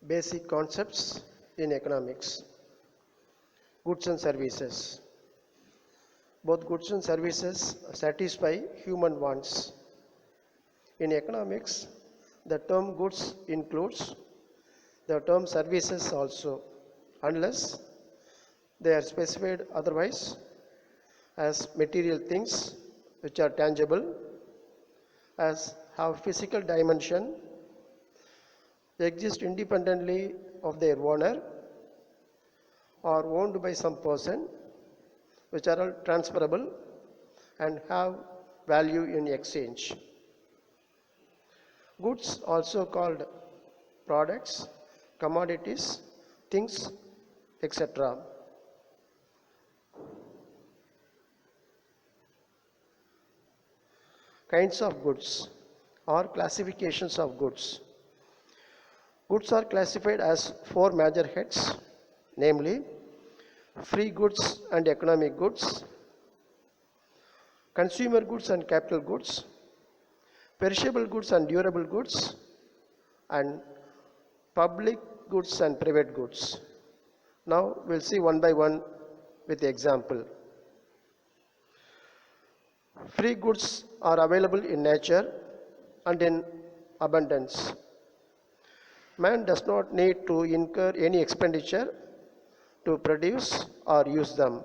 Basic concepts in economics. Goods and services. Both goods and services satisfy human wants. In economics, the term goods includes the term services also, unless they are specified otherwise as material things which are tangible, as have physical dimension, exist independently of their owner, are owned by some person, which are all transferable and have value in exchange. Goods, also called products, commodities, things, etc. Kinds of goods or classifications of goods. Goods are classified as four major heads, namely free goods and economic goods, consumer goods and capital goods, perishable goods and durable goods, and public goods and private goods. Now we'll see one by one with the example. Free goods are available in nature and in abundance. Man does not need to incur any expenditure to produce or use them.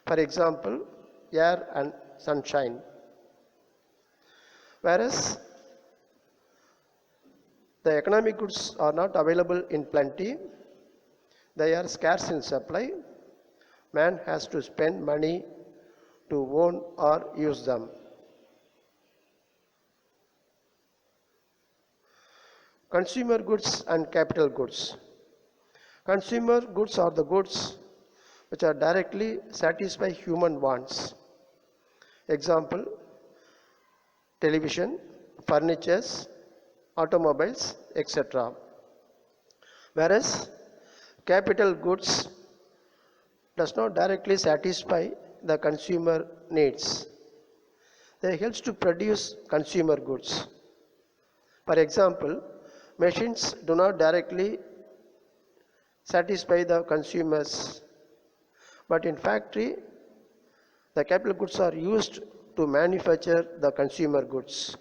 For example, air and sunshine. Whereas the economic goods are not available in plenty, they are scarce in supply. Man has to spend money to own or use them. Consumer goods and capital goods. Consumer goods are the goods which are directly satisfy human wants. Example, television, furnitures, automobiles, etc. Whereas capital goods does not directly satisfy the consumer needs. They help to produce consumer goods. For example, machines do not directly satisfy the consumers, but in factory, the capital goods are used to manufacture the consumer goods.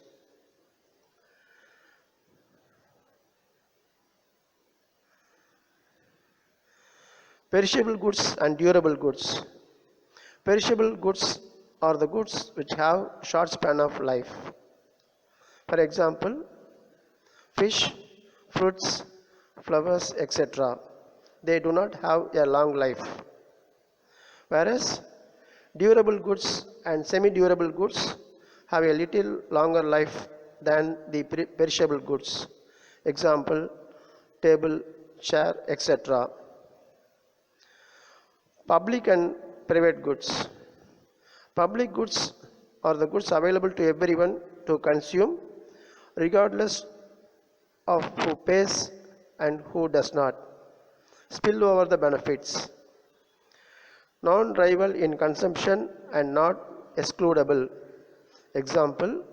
Perishable goods and durable goods. Perishable goods are the goods which have short span of life. For example, fish, fruits, flowers, etc. They do not have a long life. Whereas durable goods and semi-durable goods have a little longer life than the perishable goods. Example, table, chair, etc. Public and private goods. Public goods are the goods available to everyone to consume, regardless of who pays and who does not. Spill over the benefits. Non-rival in consumption and not excludable. Example,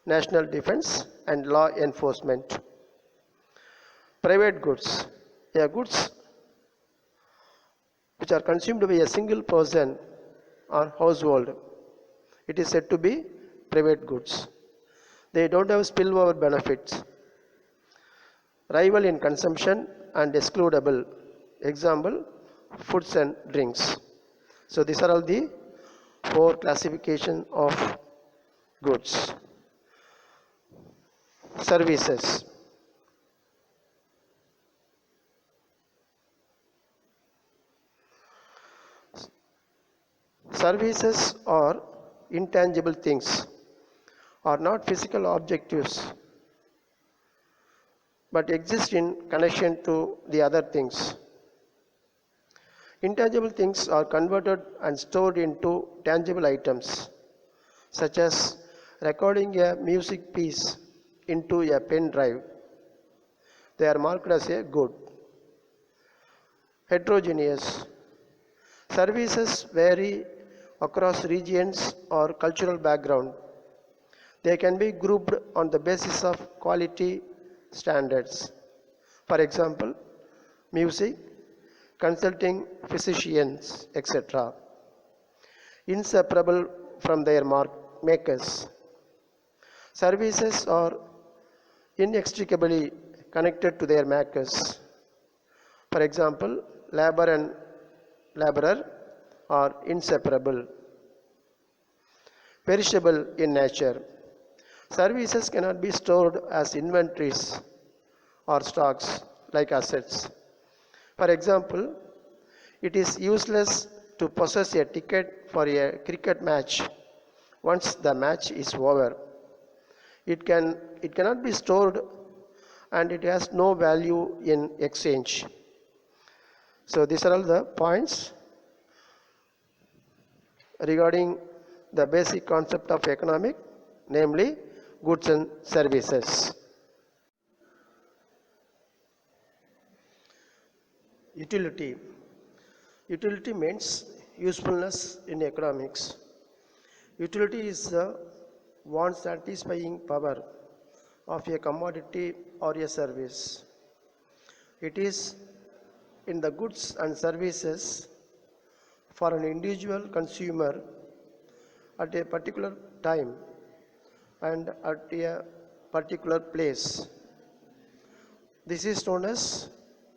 national defense and law enforcement. Private goods. Goods which are consumed by a single person or household. It is said to be private goods. They don't have spillover benefits. Rival in consumption and excludable. Example, foods and drinks. So these are all the four classification of goods. Services. Services are intangible things, are not physical objectives, but exist in connection to the other things. Intangible things are converted and stored into tangible items, such as recording a music piece into a pen drive. They are marked as a good. Heterogeneous. Services vary across regions or cultural background. They can be grouped on the basis of quality standards. For example, music, consulting physicians, etc., inseparable from their makers. Services are inextricably connected to their makers. For example, labor and laborer are inseparable. Perishable in nature. Services cannot be stored as inventories or stocks like assets. For example, it is useless to possess a ticket for a cricket match once the match is over. It cannot be stored and it has no value in exchange. So these are all the points regarding the basic concept of economic, namely goods and services. Utility. Utility means usefulness in economics. Utility is the want satisfying power of a commodity or a service. It is in the goods and services for an individual consumer at a particular time and at a particular place. This is known as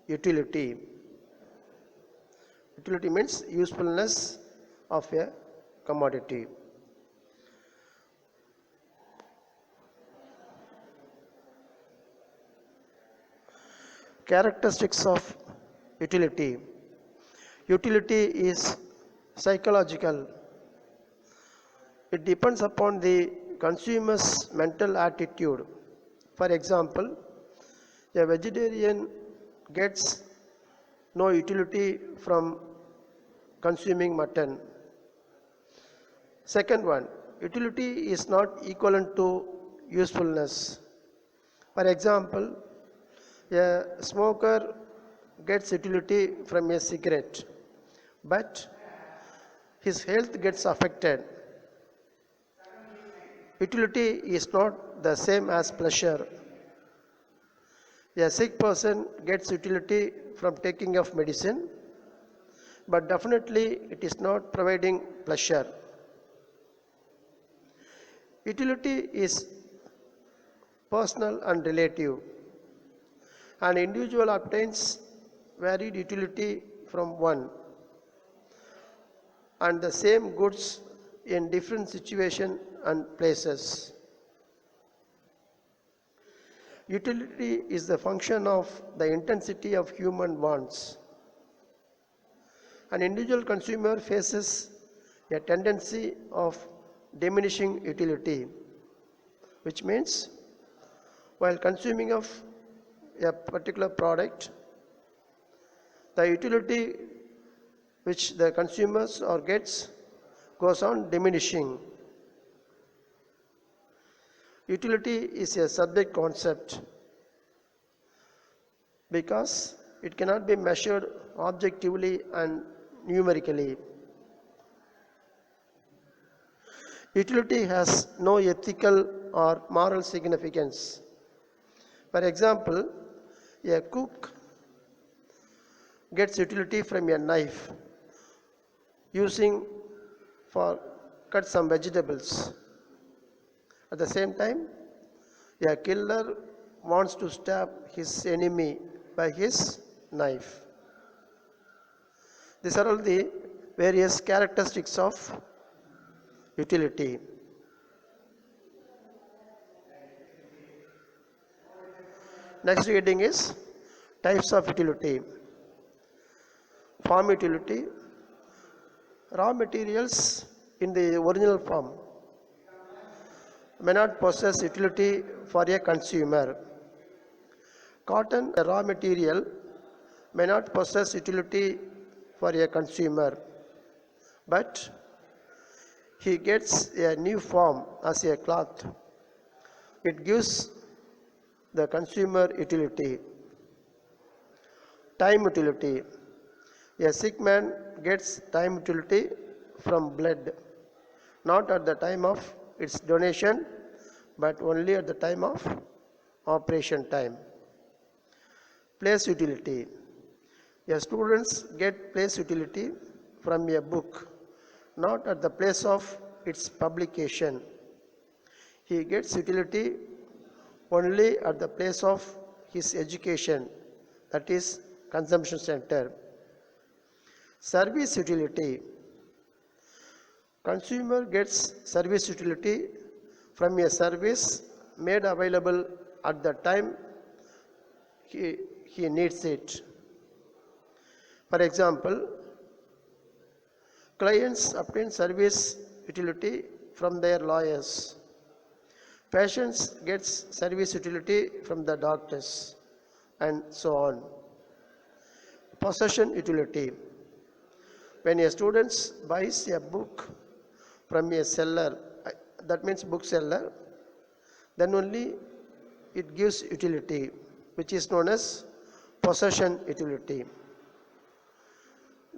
utility. Utility means usefulness of a commodity. Characteristics of utility. Utility is psychological. It depends upon the consumer's mental attitude. For example, a vegetarian gets no utility from consuming mutton. Second one, utility is not equivalent to usefulness. For example, a smoker gets utility from a cigarette, but his health gets affected. Utility is not the same as pleasure. A sick person gets utility from taking of medicine, but definitely it is not providing pleasure. Utility is personal and relative. An individual obtains varied utility from one and the same goods in different situations and places. Utility is the function of the intensity of human wants. An individual consumer faces a tendency of diminishing utility, which means while consuming of a particular product, the utility which the consumers or gets goes on diminishing. Utility is a subject concept because it cannot be measured objectively and numerically. Utility has no ethical or moral significance. For example, a cook gets utility from a knife using for cut some vegetables. At the same time, a killer wants to stab his enemy by his knife. These are all the various characteristics of utility. Next heading is types of utility. Form utility. Raw materials in the original form may not possess utility for a consumer. Cotton, a raw material, may not possess utility for a consumer, but he gets a new form as a cloth. It gives the consumer utility. Time utility. A sick man gets time utility from blood, not at the time of its donation, but only at the time of operation time. Place utility. A students get place utility from a book, not at the place of its publication. He gets utility only at the place of his education, that is consumption center. Service utility. Consumer gets service utility from a service made available at the time he needs it. For example, clients obtain service utility from their lawyers. Patients gets service utility from the doctors, and so on. Possession utility. When a student buys a book from a seller, that means bookseller, then only it gives utility, which is known as possession utility.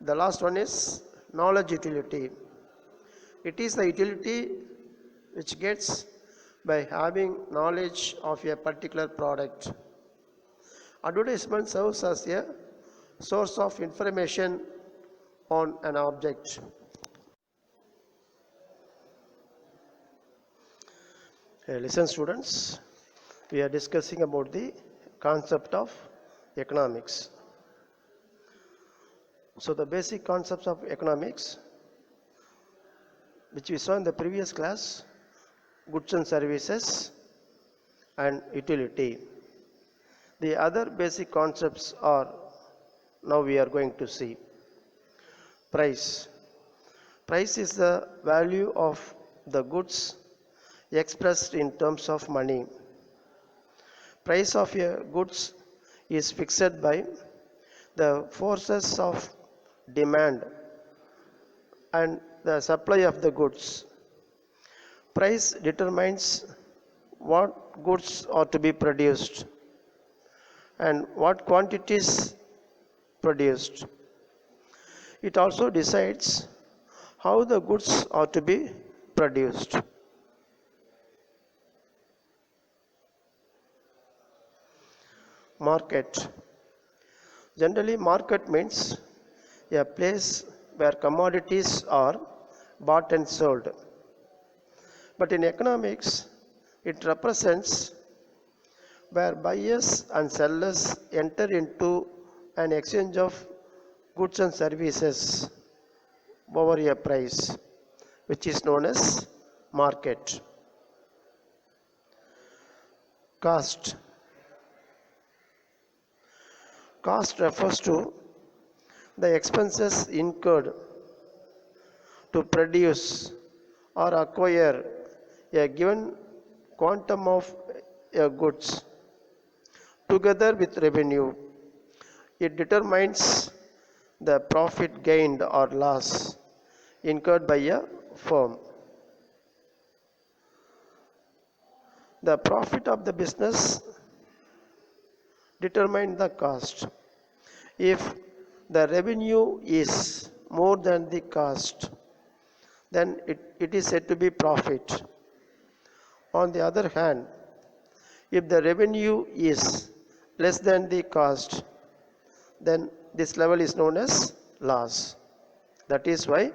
The last one is knowledge utility. It is the utility which gets by having knowledge of a particular product. Advertisement serves as a source of information on an object. Listen students, we are discussing about the concept of economics. So the basic concepts of economics, which we saw in the previous class, goods and services and utility. The other basic concepts are now we are going to see. Price. Price is the value of the goods expressed in terms of money. Price of a goods is fixed by the forces of demand and the supply of the goods. Price determines what goods are to be produced and what quantities produced. It also decides how the goods are to be produced. Market. Generally, market means a place where commodities are bought and sold. But in economics, it represents where buyers and sellers enter into an exchange of goods and services over a price, which is known as market. Cost. Cost refers to the expenses incurred to produce or acquire a given quantum of goods together with revenue. It determines the profit gained or loss incurred by a firm. The profit of the business determines the cost. If the revenue is more than the cost, then it is said to be profit. On the other hand, if the revenue is less than the cost, then this level is known as loss. That is why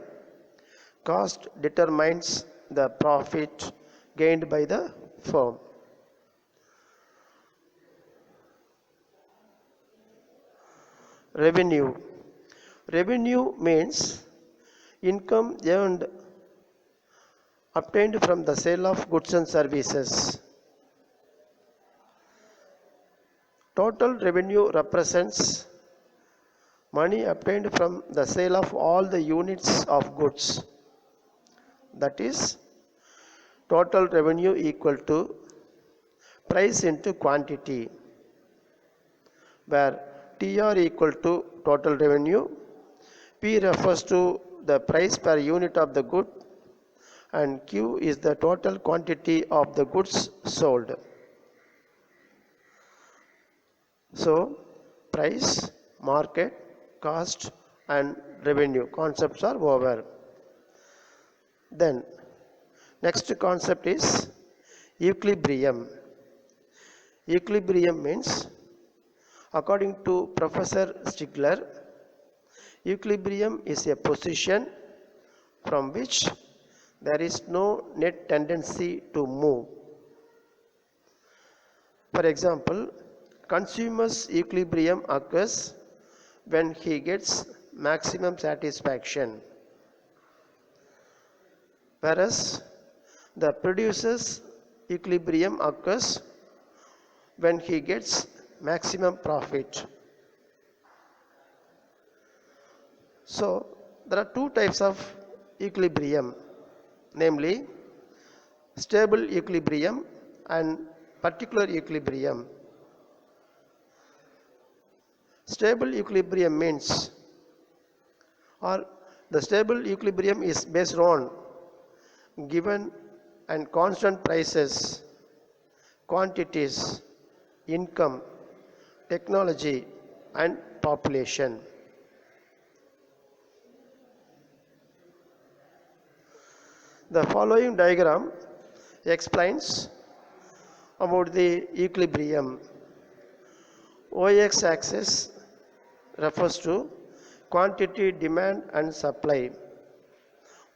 cost determines the profit gained by the firm. Revenue. Revenue means income earned, obtained from the sale of goods and services. Total revenue represents money obtained from the sale of all the units of goods. That is, total revenue equal to price into quantity, where TR equal to total revenue, P refers to the price per unit of the good, and Q is the total quantity of the goods sold. So, price, market, cost and revenue concepts are over. Then, next concept is equilibrium. Equilibrium means According to Professor Stigler, equilibrium is a position from which there is no net tendency to move. For example, consumer's equilibrium occurs when he gets maximum satisfaction, whereas the producer's equilibrium occurs when he gets maximum profit. So, there are two types of equilibrium, namely stable equilibrium and particular equilibrium. Stable equilibrium means, or the stable equilibrium is based on given and constant prices, quantities, income, technology, and population. The following diagram explains about the equilibrium. OX axis refers to quantity, demand, and supply.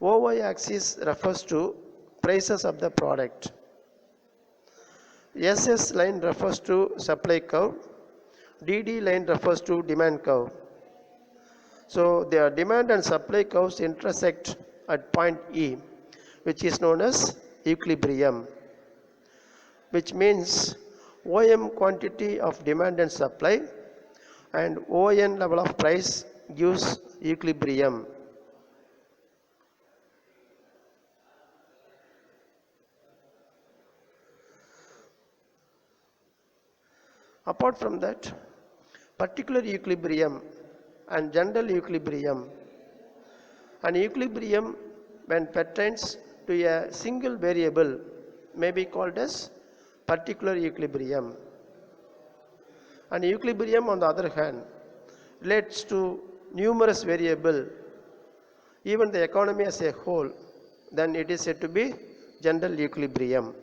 OY axis refers to prices of the product. SS line refers to supply curve. DD line refers to demand curve. So their demand and supply curves intersect at point E, which is known as equilibrium, which means OM quantity of demand and supply and ON level of price gives equilibrium. Apart from that, particular equilibrium and general equilibrium. An equilibrium when pertains to a single variable may be called as particular equilibrium. An equilibrium, on the other hand, relates to numerous variables, even the economy as a whole, then it is said to be general equilibrium.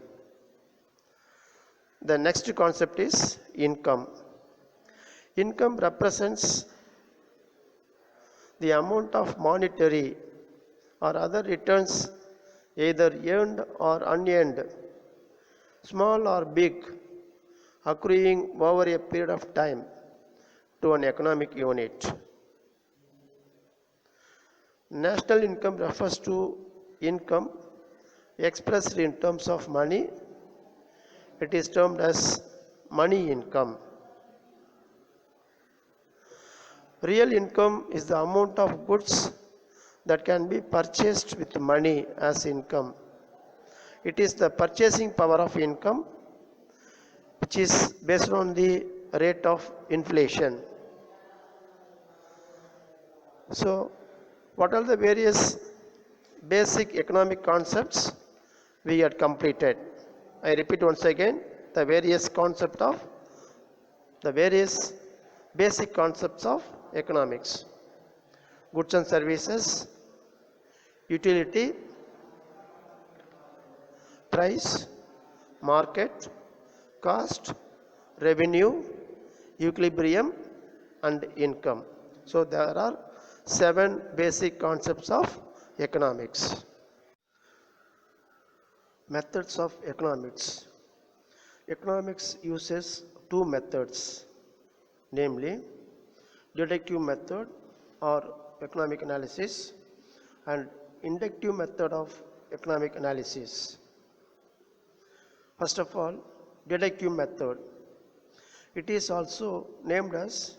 The next concept is income. Income represents the amount of monetary or other returns, either earned or unearned, small or big, accruing over a period of time to an economic unit. National income refers to income expressed in terms of money. It is termed as money income. Real income is the amount of goods that can be purchased with money as income. It is the purchasing power of income, which is based on the rate of inflation. So, what are the various basic economic concepts we had completed? I repeat once again the various basic concepts of economics: goods and services, utility, price, market, cost, revenue, equilibrium, and income. So there are 7 basic concepts of economics. Methods of economics. Economics uses 2 methods, namely deductive method or economic analysis and inductive method of economic analysis. First of all, deductive method. It is also named as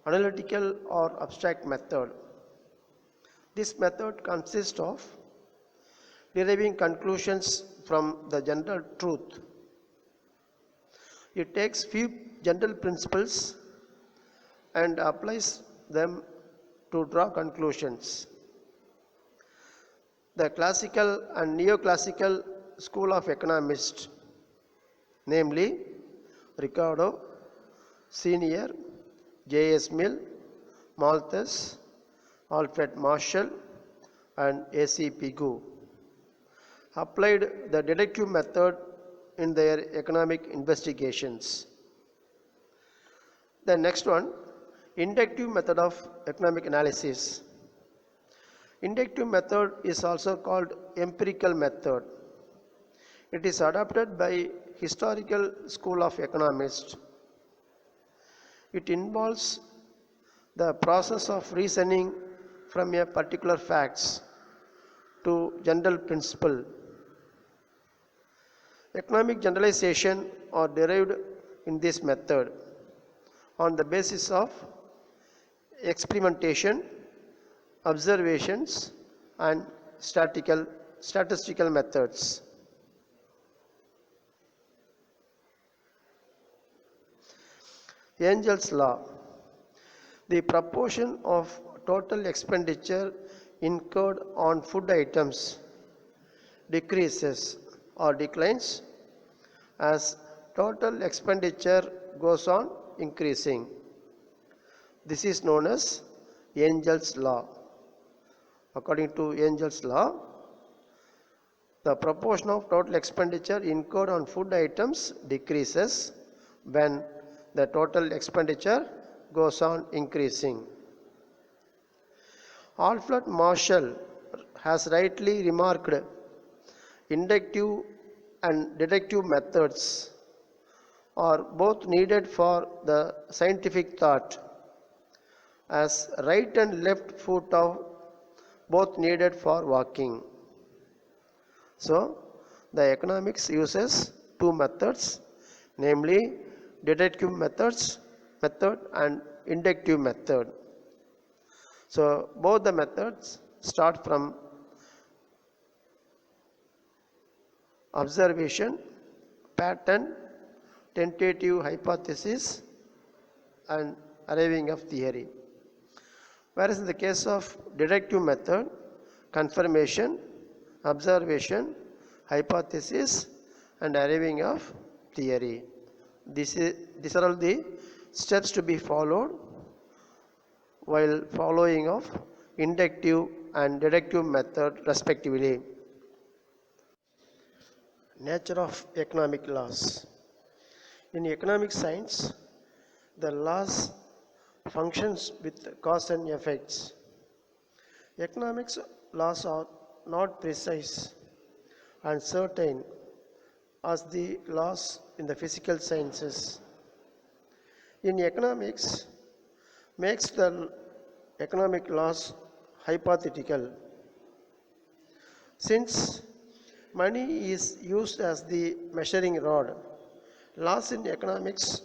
analytical or abstract method. This method consists of deriving conclusions from the general truth. It takes few general principles and applies them to draw conclusions. The classical and neoclassical school of economists, namely Ricardo, Senior, J.S. Mill, Malthus, Alfred Marshall, and A.C. Pigou, applied the deductive method in their economic investigations. The next one, inductive method of economic analysis. Inductive method is also called empirical method. It is adopted by historical school of economists. It involves the process of reasoning from a particular facts to general principle. Economic generalization are derived in this method on the basis of experimentation, observations, and statistical methods. Engel's law. The proportion of total expenditure incurred on food items decreases or declines as total expenditure goes on increasing. This is known as Engel's law. According to Engel's law, the proportion of total expenditure incurred on food items decreases when the total expenditure goes on increasing. Alfred Marshall has rightly remarked inductive and deductive methods are both needed for the scientific thought, as right and left foot are both needed for walking. So, the economics uses two methods, namely deductive method and inductive method. So, both the methods start from observation, pattern, tentative hypothesis, and arriving of theory. Whereas in the case of deductive method, confirmation, observation, hypothesis, and arriving of theory. These are all the steps to be followed while following of inductive and deductive method respectively. Nature of economic laws. In economic science, the laws functions with cause and effects. Economics laws are not precise and certain as the laws in the physical sciences. In economics, makes the economic laws hypothetical. Since money is used as the measuring rod, laws in economics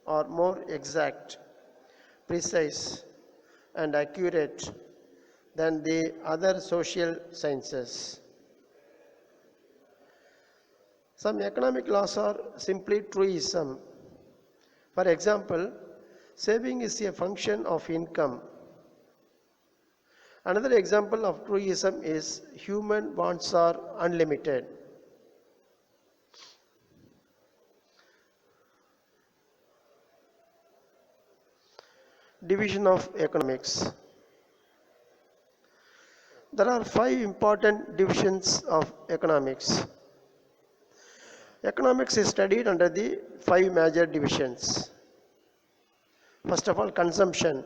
are more exact, precise, and accurate than the other social sciences. Some economic laws are simply truism. For example, saving is a function of income. Another example of truism is human wants are unlimited. Division of economics. There are 5 important divisions of economics. Economics is studied under the 5 major divisions. First of all, consumption.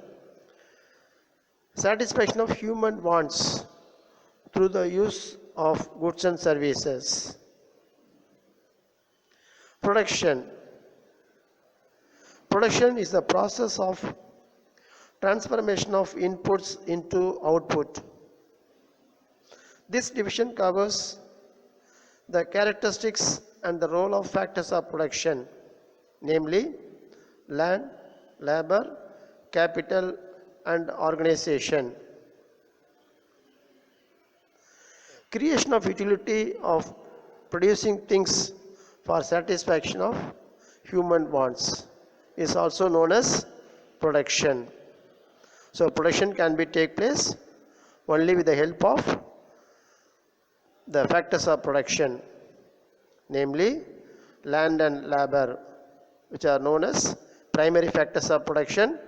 Satisfaction of human wants through the use of goods and services. Production. Production is the process of transformation of inputs into output. This division covers the characteristics and the role of factors of production, namely land, labor, capital, and organization. Creation of utility of producing things for satisfaction of human wants is also known as production. So production can be take place only with the help of the factors of production, namely land and labor, which are known as primary factors of production.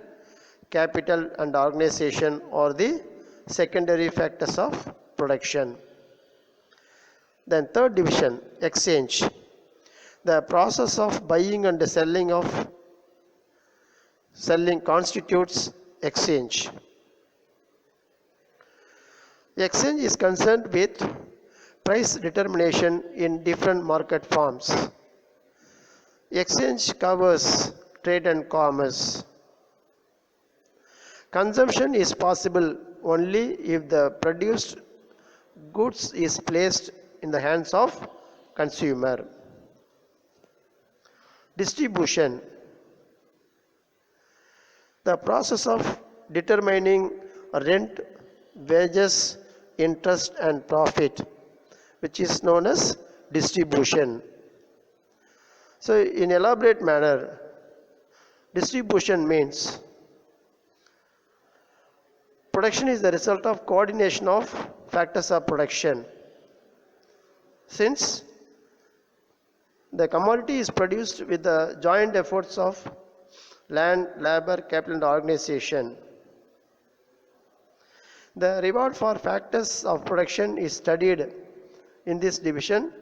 Capital and organization are the secondary factors of production. Then third division, exchange. The process of buying and selling of selling constitutes exchange. Exchange is concerned with price determination in different market forms. Exchange covers trade and commerce. Consumption is possible only if the produced goods is placed in the hands of consumer. Distribution. The process of determining rent, wages, interest and profit, which is known as distribution. So in elaborate manner, distribution means production is the result of coordination of factors of production. Since the commodity is produced with the joint efforts of land, labor, capital and organization. The reward for factors of production is studied in this division: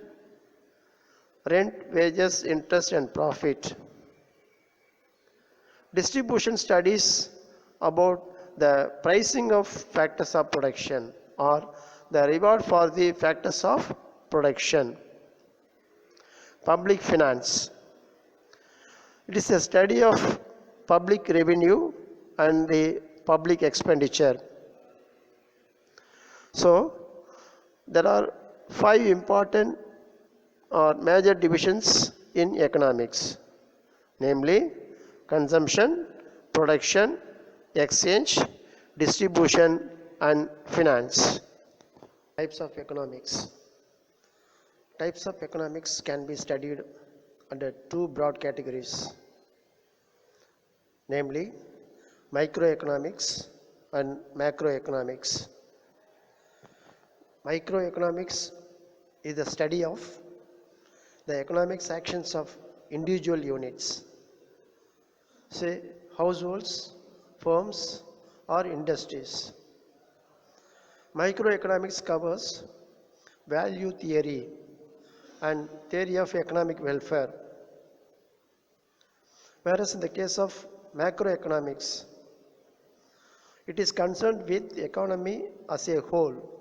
rent, wages, interest and profit. Distribution studies about the pricing of factors of production or the reward for the factors of production. Public finance. It is a study of public revenue and the public expenditure. So, there are 5 important or major divisions in economics, namely consumption, production, exchange, distribution and finance. Types of economics. Types of economics can be studied under 2 broad categories, namely microeconomics and macroeconomics. Microeconomics is the study of the economics actions of individual units, say households, firms or industries. Microeconomics covers value theory and theory of economic welfare, whereas in the case of macroeconomics, it is concerned with economy as a whole.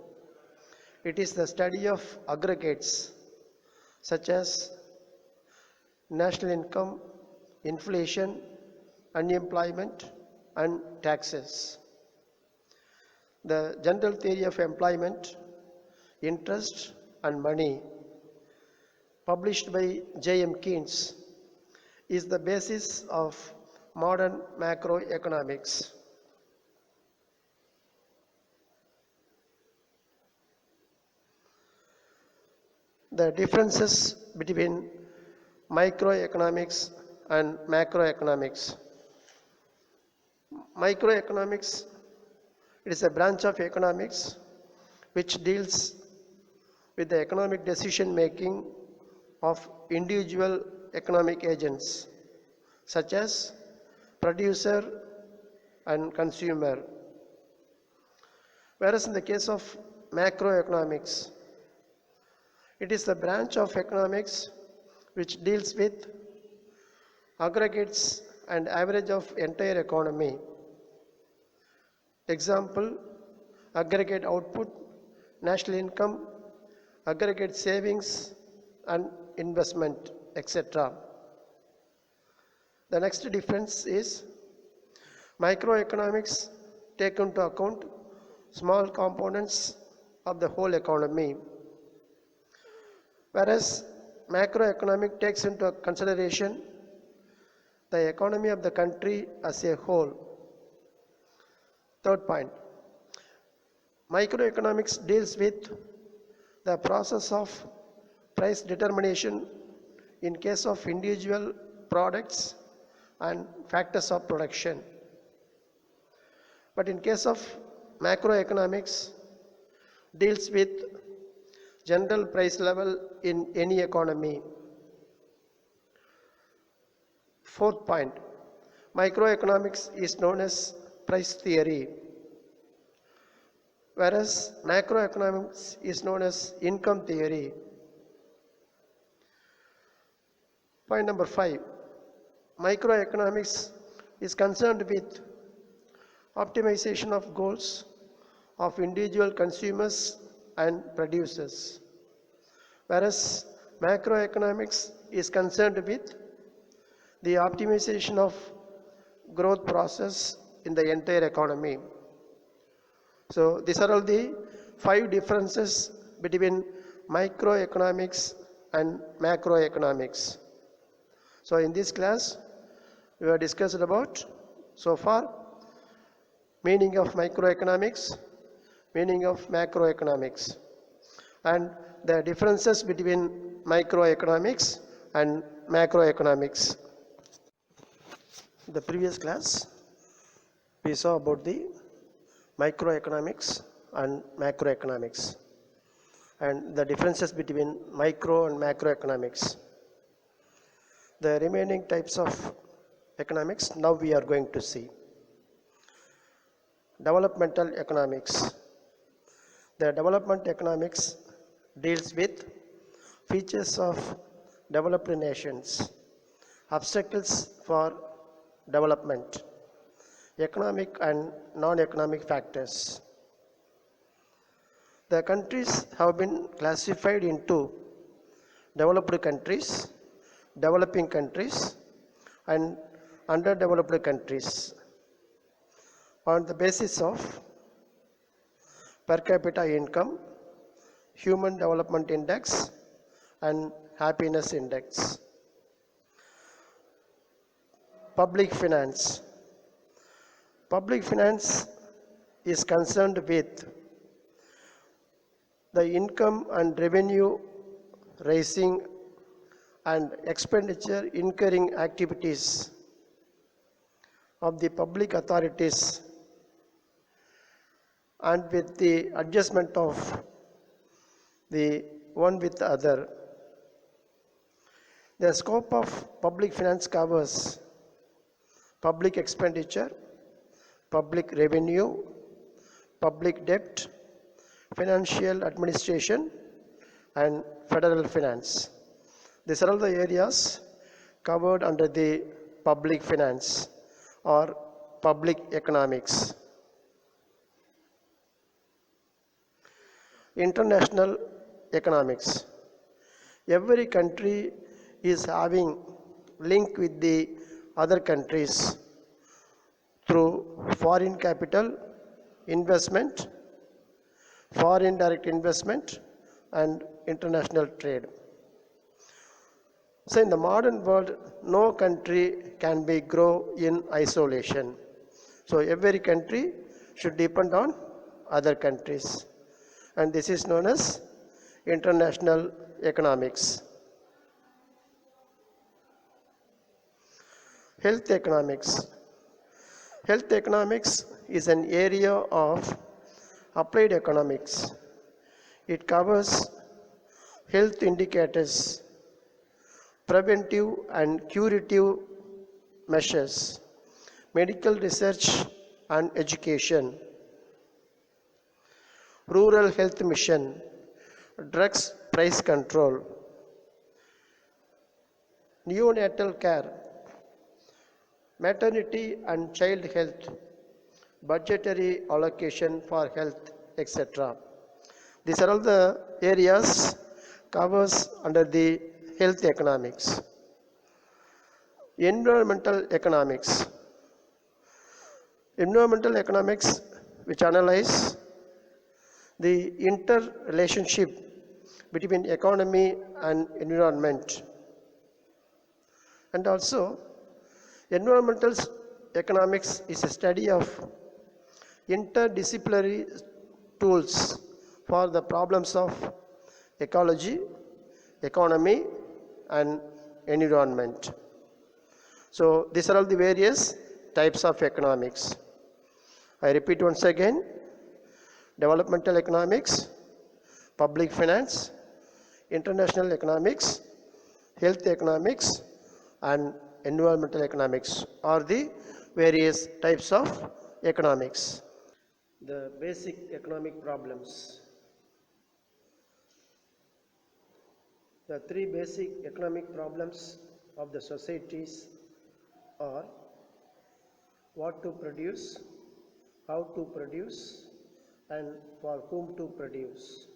It is the study of aggregates such as national income, inflation, unemployment and taxes. The general theory of employment, interest and money, published by J.M. Keynes, is the basis of modern macroeconomics. The differences between microeconomics and macroeconomics. Microeconomics, it is a branch of economics which deals with the economic decision making of individual economic agents such as producer and consumer. Whereas in the case of macroeconomics, it is the branch of economics which deals with aggregates and average of entire economy. Example, aggregate output, national income, aggregate savings and investment, etc. The next difference is microeconomics take into account small components of the whole economy, whereas macroeconomic takes into consideration the economy of the country as a whole. Third point, microeconomics deals with the process of price determination in case of individual products and factors of production. But in case of macroeconomics, deals with general price level in any economy. Fourth point, microeconomics is known as price theory, whereas macroeconomics is known as income theory. Point number 5, microeconomics is concerned with optimization of goals of individual consumers and producers, whereas macroeconomics is concerned with the optimization of growth process in the entire economy. So these are all the 5 differences between microeconomics and macroeconomics. So in this class, we have discussed about so far meaning of microeconomics, meaning of macroeconomics, and the differences between microeconomics and macroeconomics. The previous class, we saw about the microeconomics and macroeconomics and the differences between micro and macroeconomics. The remaining types of economics now we are going to see. Developmental economics. The development economics deals with features of developed nations, obstacles for development, economic and non-economic factors. The countries have been classified into developed countries, developing countries, and underdeveloped countries on the basis of per capita income, human development index, and happiness index. Public finance. Public finance is concerned with the income and revenue raising and expenditure incurring activities of the public authorities and with the adjustment of the one with the other. The scope of public finance covers public expenditure, public revenue, public debt, financial administration, and federal finance. These are all the areas covered under the public finance or public economics. International economics. Every country is having link with the other countries through foreign capital investment, foreign direct investment, and international trade. So in the modern world, no country can be grow in isolation. So every country should depend on other countries. And this is known as international economics. Health economics. Health economics is an area of applied economics. It covers health indicators, preventive and curative measures, medical research and education, rural health mission, drugs price control, neonatal care, maternity and child health, budgetary allocation for health, etc. These are all the areas covers under the health economics. Environmental economics. Environmental economics, which analyze the interrelationship between economy and environment. And also, environmental economics is a study of interdisciplinary tools for the problems of ecology, economy, and environment. So these are all the various types of economics. I repeat once again: developmental economics, public finance, international economics, health economics, and environmental economics are the various types of economics. The basic economic problems. The 3 basic economic problems of the societies are what to produce, how to produce, and for whom to produce.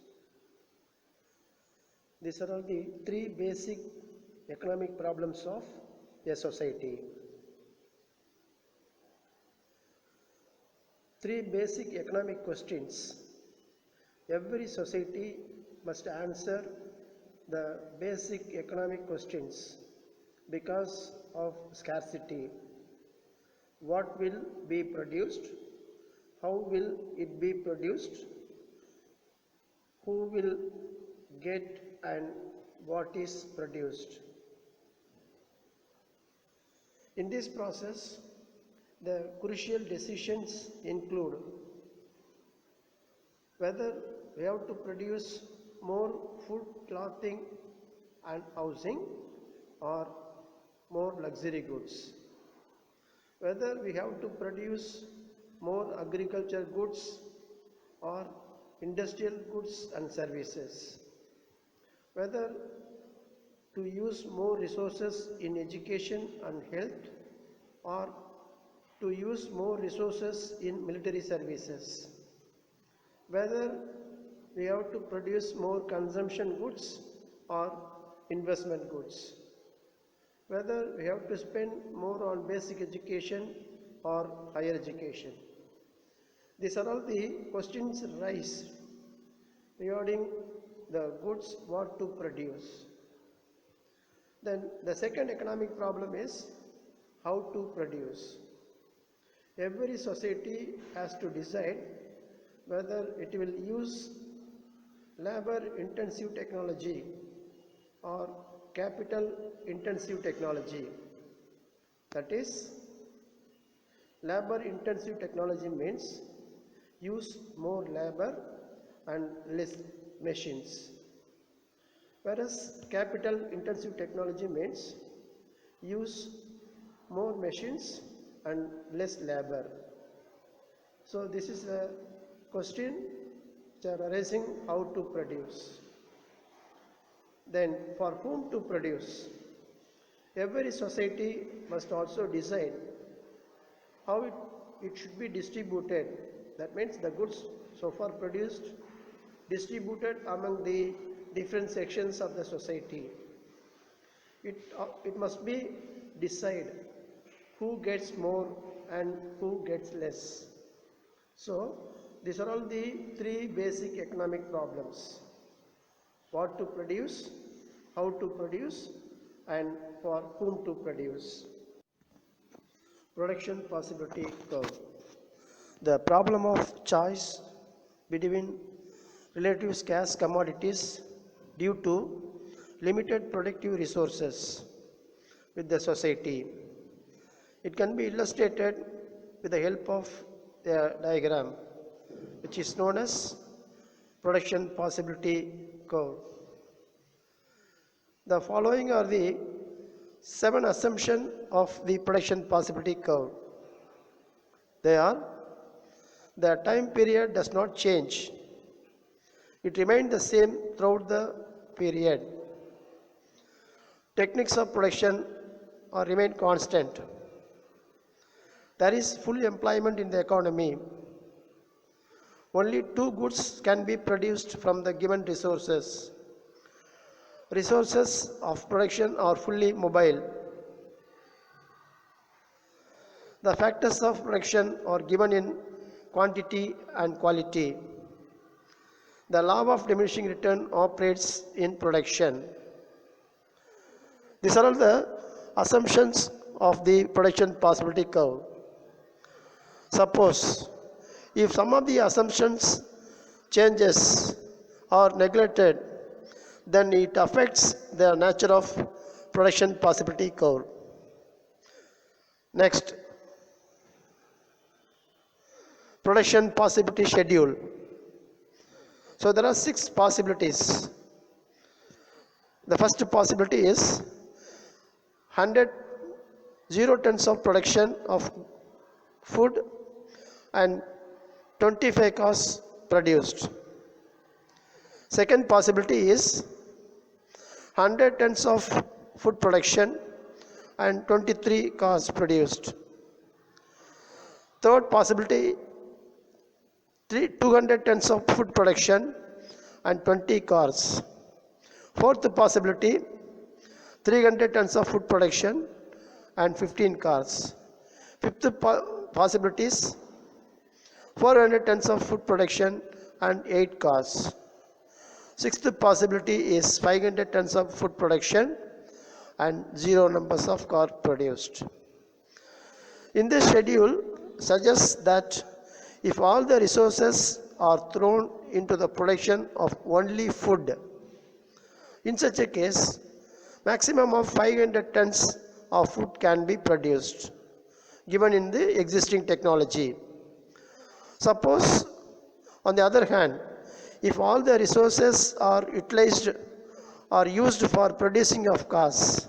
These are all the three basic economic problems of a society. Three basic economic questions. Every society must answer the basic economic questions because of scarcity. What will be produced? How will it be produced? Who will get and what is produced? In this process, the crucial decisions include whether we have to produce more food, clothing and housing or more luxury goods. Whether we have to produce more agricultural goods or industrial goods and services. Whether to use more resources in education and health or to use more resources in military services. Whether we have to produce more consumption goods or investment goods. Whether we have to spend more on basic education or higher education. These are all the questions raised regarding the goods what to produce. Then the second economic problem is how to produce. Every society has to decide whether it will use labor intensive technology or capital intensive technology. That is, labor intensive technology means use more labor and less machines, whereas capital intensive technology means use more machines and less labor. So this is a question which are arising how to produce. Then for whom to produce? Every society must also decide how it should be distributed. That means the goods so far produced distributed among the different sections of the society. It must be decided who gets more and who gets less. So these are all the three basic economic problems. What to produce, how to produce, and for whom to produce. Production possibility curve. The problem of choice between relative scarce commodities due to limited productive resources with the society. It can be illustrated with the help of a diagram which is known as production possibility curve. The following are the 7 assumptions of the production possibility curve. They are: the time period does not change. It remains the same throughout the period. Techniques of production remain constant. There is full employment in the economy. Only 2 goods can be produced from the given resources. Resources of production are fully mobile. The factors of production are given in quantity and quality. The law of diminishing return operates in production. These are all the assumptions of the production possibility curve. Suppose if some of the assumptions changes or neglected, then it affects the nature of production possibility curve. Next, production possibility schedule. So there are 6 possibilities. The first possibility is 0 tons of production of food and 25 cars produced. Second possibility is 100 tons of food production and 23 cars produced. Third possibility, 200 tons of food production and 20 cars. Fourth possibility, 300 tons of food production and 15 cars. Fifth possibility is 400 tons of food production and 8 cars. Sixth possibility is 500 tons of food production and 0 numbers of cars produced. In this schedule suggests that if all the resources are thrown into the production of only food, in such a case, maximum of 500 tons of food can be produced, given in the existing technology. Suppose, on the other hand, if all the resources are utilized or used for producing of cars,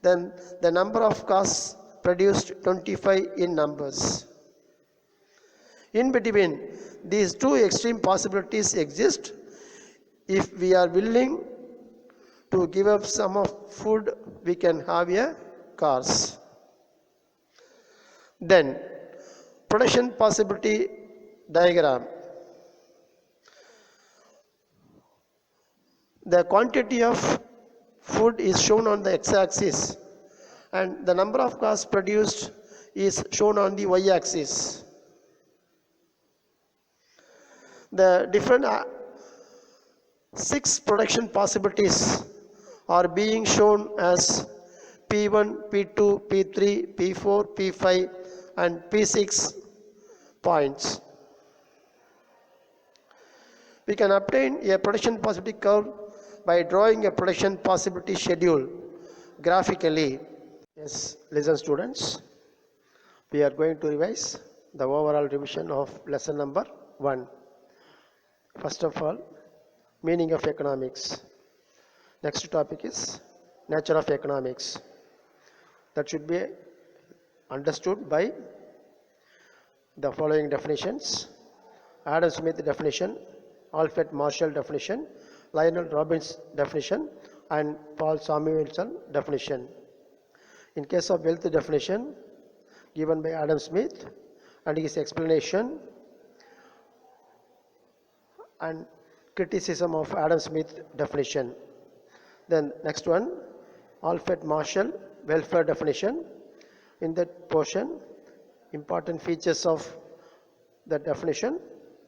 then the number of cars produced 25 in numbers. In between, these two extreme possibilities exist. If we are willing to give up some of food, we can have a cars. Then, production possibility diagram. The quantity of food is shown on the x-axis and the number of cars produced is shown on the y-axis. The different 6 production possibilities are being shown as P1, P2, P3, P4, P5 and P6 points. We can obtain a production possibility curve by drawing a production possibility schedule graphically. Yes, listen students, we are going to revise the overall revision of lesson number 1. First of all, meaning of economics. Next topic is nature of economics. That should be understood by the following definitions: Adam Smith definition, Alfred Marshall definition, Lionel Robbins definition, and Paul Samuelson definition. In case of wealth definition, given by Adam Smith and his explanation and criticism of Adam Smith definition. Then next one, Alfred Marshall welfare definition. In that portion, important features of the definition,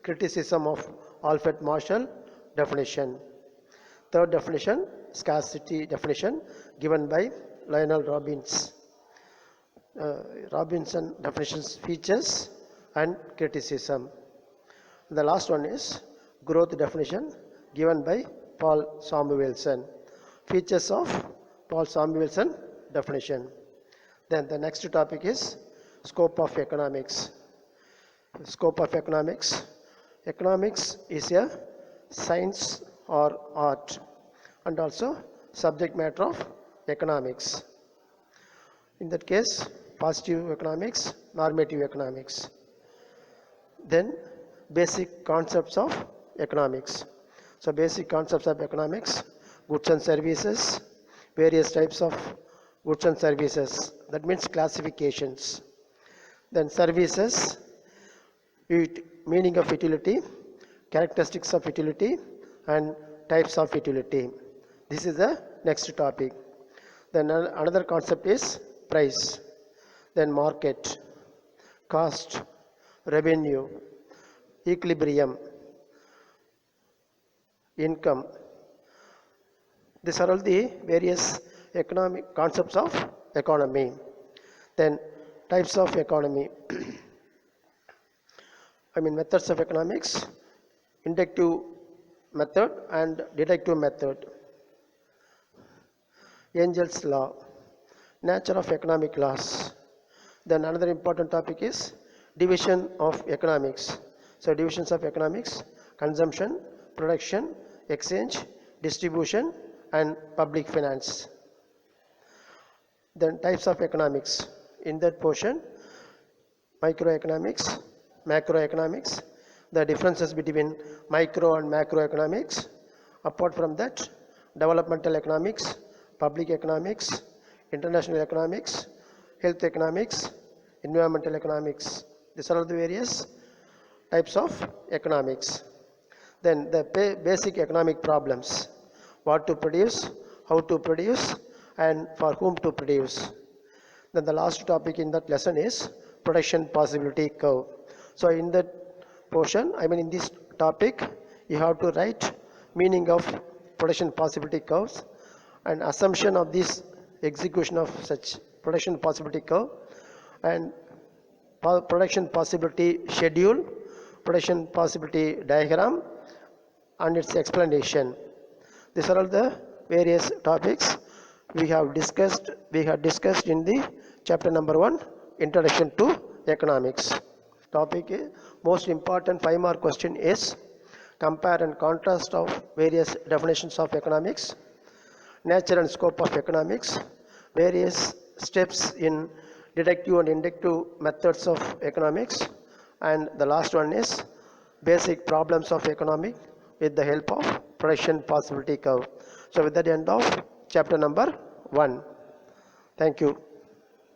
criticism of Alfred Marshall definition. Third definition, scarcity definition given by Lionel Robbins. Robinson definitions, features and criticism. The last one is growth definition given by Paul Samuelson. Features of Paul Samuelson definition. Then the next topic is scope of economics. Scope of economics. Economics is a science or art and also subject matter of economics. In that case, positive economics, normative economics. Then basic concepts of economics. So basic concepts of economics: goods and services, various types of goods and services, that means classifications. Then services, meaning of utility, characteristics of utility and types of utility. This is the next topic. Then another concept is price, then market, cost, revenue, equilibrium, income. These are all the various economic concepts of economy. Then types of economy. Methods of economics, inductive method and deductive method. Engel's law, nature of economic laws. Then another important topic is division of economics. So divisions of economics: consumption, production, exchange, distribution and public finance. Then types of economics. In that portion, microeconomics, macroeconomics, the differences between micro and macroeconomics. Apart from that, developmental economics, public economics, international economics, health economics, environmental economics. These are the various types of economics. Then the basic economic problems: what to produce, how to produce, and for whom to produce. Then the last topic in that lesson is production possibility curve. So in that portion, in this topic, you have to write meaning of production possibility curves and assumption of this execution of such production possibility curve, and production possibility schedule, production possibility diagram, and its explanation. These are all the various topics we have discussed in the chapter number 1, Introduction to Economics. Topic is most important 5-mark question is compare and contrast of various definitions of economics, nature and scope of economics, various steps in deductive and inductive methods of economics, and the last one is basic problems of economic with the help of production possibility curve. So with that, end of chapter number 1. Thank you.